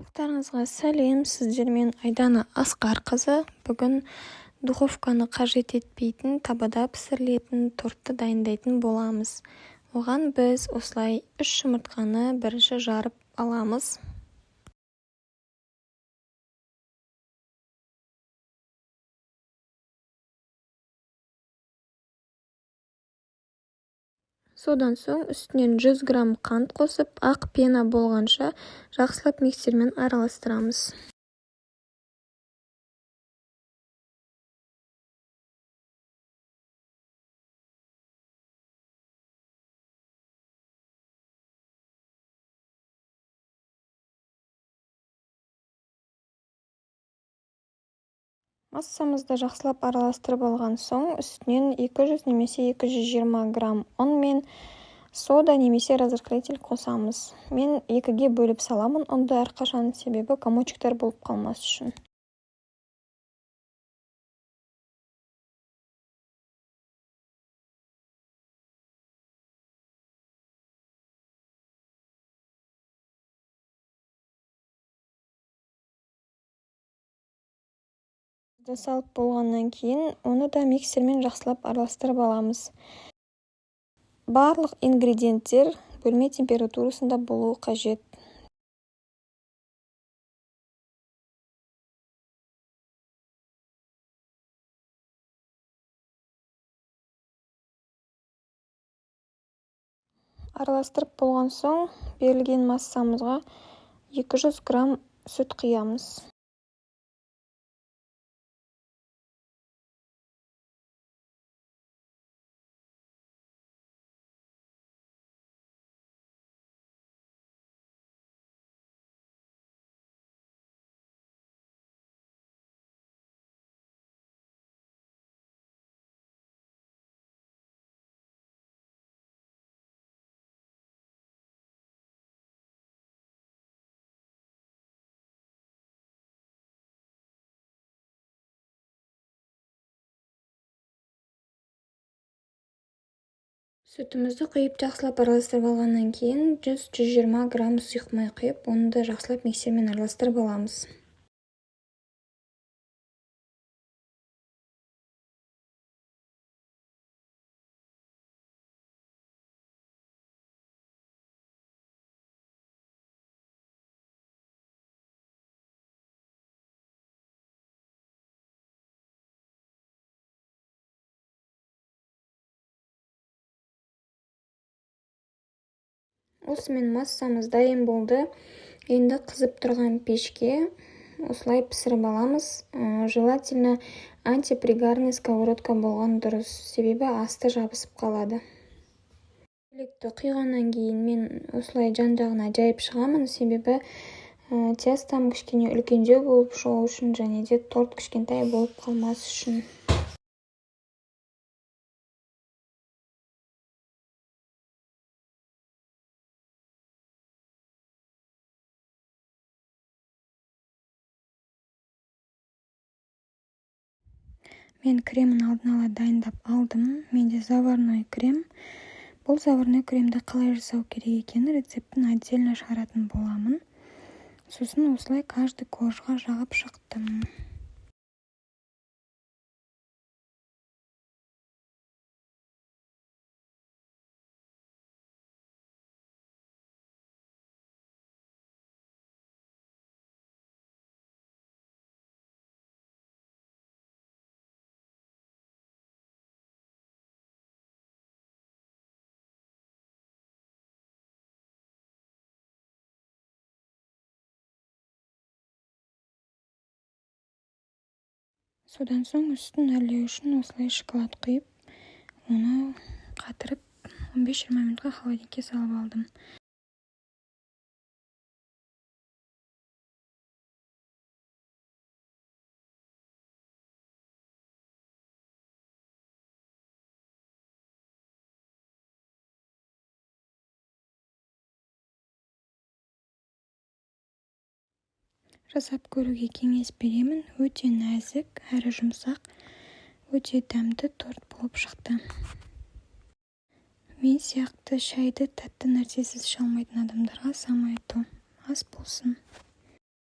Барлықтарыңызға сәлем, сіздермен Айдана Асқарқызы. Бүгін духовканы қажет етпейтін, табада пісірілетін тортты дайындайтын боламыз. Оған біз осылай 3 жұмыртқаны бірінші жарып аламыз. Содан соң үстінен 100 грамм қант қосып, ақ пена болғанша жақсылап миксермен араластырамыз. Массамызды жақсылап араластырып алған соң, үстінен 200 немесе 220 грамм ұн мен сода немесе разрыхлитель қосамыз. Мен 2-ге бөліп саламын ұнды әрқашан, себебі комочектер болып қалмас үшін. Салып болғаннан кейін, оны да миксермен жақсылап араластырып аламыз. Барлық ингредиенттер бөлме температурасында болуы қажет. Араластырып болған соң, берілген массамызға 200 грамм сүт құямыз. Сүтімізді құйып жақсылап араластырып алғаннан кейін 100-120 грамм сұйық май құйып, оны да жақсылап миксермен араластырып аламыз. Осымен массамыз дайын болды. Енді қызып тұрған пешке осылай пісіріп аламыз. Желательно антипригарный сковородка болған дұрыс, себебі асты жабысып қалады. Електі құйғаннан кейін мен осылай жан-жағына жайып шығамын, себебі тестам кішкене үлкендеу болып шығу үшін, және де торт кішкентай болып қалмас үшін. Мен кремін алдын ала дайындап алдым. Менде заварной крем. Бұл заварной кремді қалай жасау керек екені рецептін отдельно шығаратын боламын. Сосын осылай каждый коржға жағып шықтым. Содан соң үстін әрлеу үшін осылай шоколад құйып, оны қатырып 15-20 минутқа холодильникке салып алдым. Жасап көруге кеңес беремін. Өте нәзік, әрі жұмсақ, өте дәмді торт болып шықты. Мен сияқты шайды тәтті нәрсесіз іше алмайтын адамдарға самое то. Ас болсын.